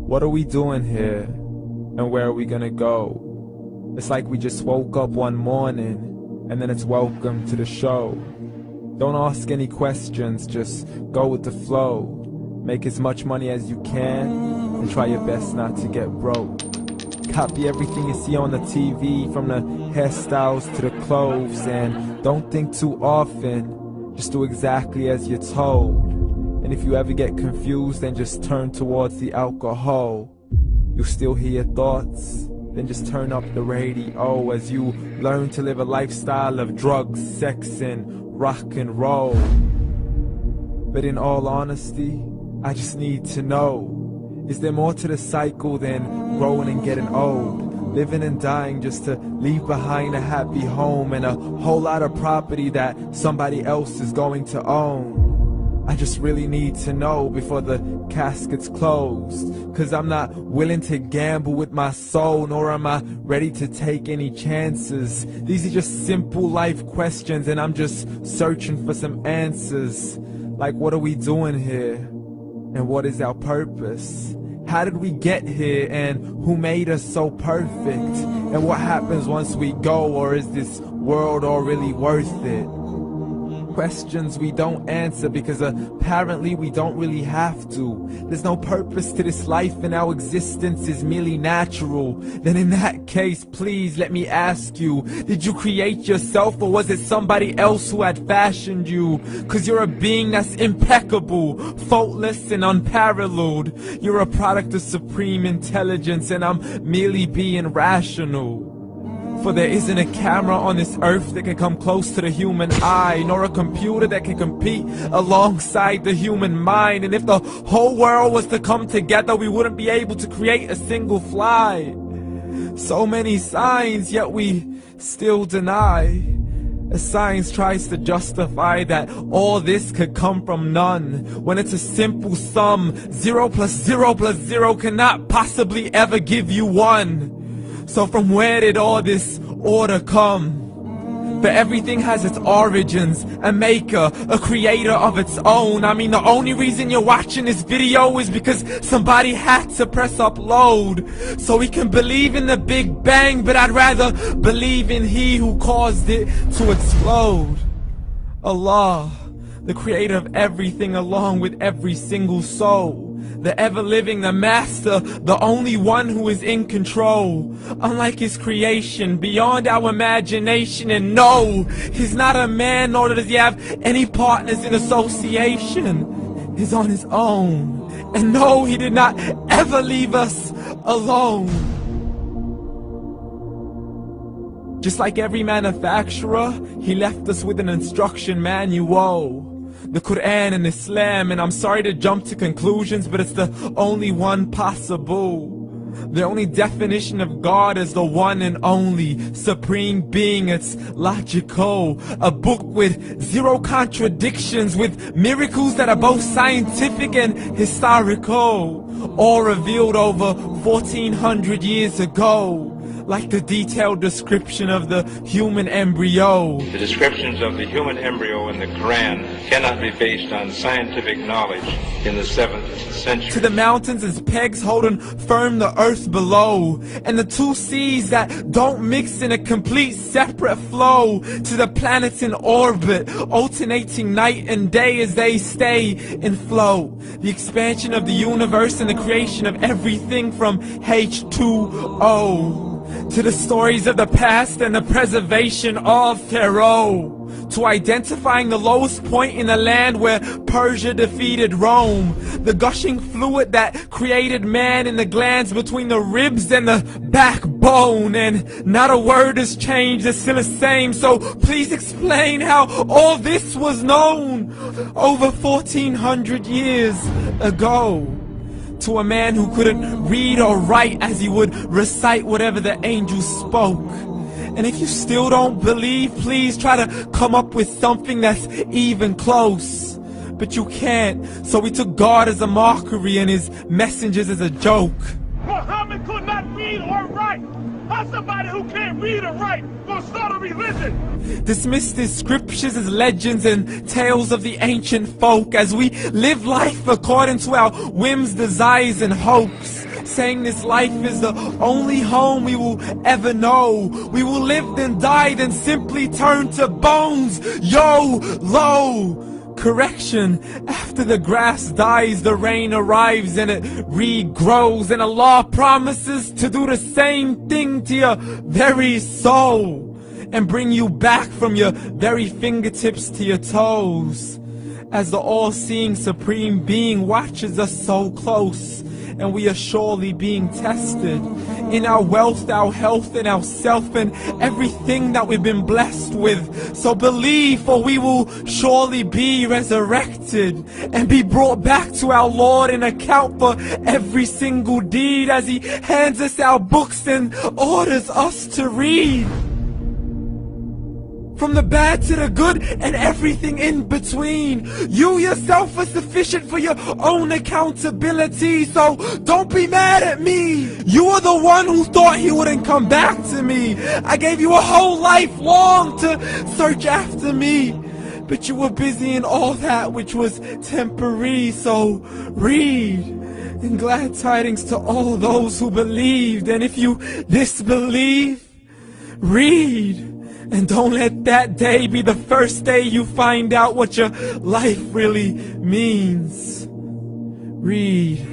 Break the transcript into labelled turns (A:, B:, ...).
A: What are we doing here? And where are we gonna go? It's like we just woke up one morning, and then it's welcome to the show. Don't ask any questions, just go with the flow. Make as much money as you can, and try your best not to get broke. Copy everything you see on the TV, from the hairstyles to the clothes, and don't think too often, just do exactly as you're told. And if you ever get confused, then just turn towards the alcohol. You still hear your thoughts? Then just turn up the radio as you learn to live a lifestyle of drugs, sex, and rock and roll. But in all honesty, I just need to know, is there more to the cycle than growing and getting old? Living and dying just to leave behind a happy home and a whole lot of property that somebody else is going to own. I just really need to know before the casket's closed, 'cause I'm not willing to gamble with my soul, nor am I ready to take any chances. These are just simple life questions, and I'm just searching for some answers. Like, what are we doing here? And what is our purpose? How did we get here, and who made us so perfect? And what happens once we go, or is this world all really worth it? Questions we don't answer because apparently we don't really have to. There's no purpose to this life and our existence is merely natural. Then in that case, please let me ask you, did you create yourself, or was it somebody else who had fashioned you? 'Cause you're a being that's impeccable, faultless and unparalleled. You're a product of supreme intelligence, and I'm merely being rational. For there isn't a camera on this earth that can come close to the human eye, nor a computer that can compete alongside the human mind. And if the whole world was to come together, we wouldn't be able to create a single fly. So many signs, yet we still deny. As science tries to justify that all this could come from none, when it's a simple sum. 0 plus 0 plus 0 cannot possibly ever give you 1. So from where did all this order come? For everything has its origins, a maker, a creator of its own. I mean, the only reason you're watching this video is because somebody had to press upload. So we can believe in the Big Bang, but I'd rather believe in He who caused it to explode. Allah, the creator of everything along with every single soul. The ever-living, the master, the only one who is in control. Unlike his creation, beyond our imagination. And no, he's not a man, nor does he have any partners in association. He's on his own. And no, he did not ever leave us alone. Just like every manufacturer, he left us with an instruction manual. The Quran and Islam, and I'm sorry to jump to conclusions, but it's the only one possible. The only definition of God is the one and only supreme being. It's logical, a book with 0 contradictions, with miracles that are both scientific and historical, all revealed over 1400 years ago. Like the detailed description of the human embryo.
B: The descriptions of the human embryo in the Quran cannot be based on scientific knowledge in the 7th century.
A: To the mountains as pegs holding firm the earth below, and the 2 seas that don't mix in a complete separate flow. To the planets in orbit, alternating night and day as they stay in flow. The expansion of the universe and the creation of everything from H2O. To the stories of the past and the preservation of Pharaoh. To identifying the lowest point in the land where Persia defeated Rome. The gushing fluid that created man in the glands between the ribs and the backbone. And not a word has changed, it's still the same. So please explain how all this was known over 1400 years ago. To a man who couldn't read or write, as he would recite whatever the angels spoke. And if you still don't believe, please try to come up with something that's even close. But you can't, so we took God as a mockery and his messengers as a joke.
C: Muhammad could not read or write. How's somebody who can't read or write gonna start a religion?
A: Dismiss his scriptures as legends and tales of the ancient folk, as we live life according to our whims, desires, and hopes. saying this life is the only home we will ever know. We will live then die, then simply turn to bones. YOLO! Correction, after the grass dies, the rain arrives and it regrows, and Allah promises to do the same thing to your very soul and bring you back from your very fingertips to your toes, as the all-seeing supreme being watches us so close, and we are surely being tested in our wealth, our health, and our self, and everything that we've been blessed with. So believe, for we will surely be resurrected and be brought back to our Lord and account for every single deed, as He hands us our books and orders us to read. From the bad to the good and everything in between. You yourself are sufficient for your own accountability, so don't be mad at me. You are the one who thought He wouldn't come back to me. I gave you a whole life long to search after me, but you were busy in all that which was temporary. So read, and glad tidings to all those who believed. And if you disbelieve, read. And don't let that day be the first day you find out what your life really means. Read.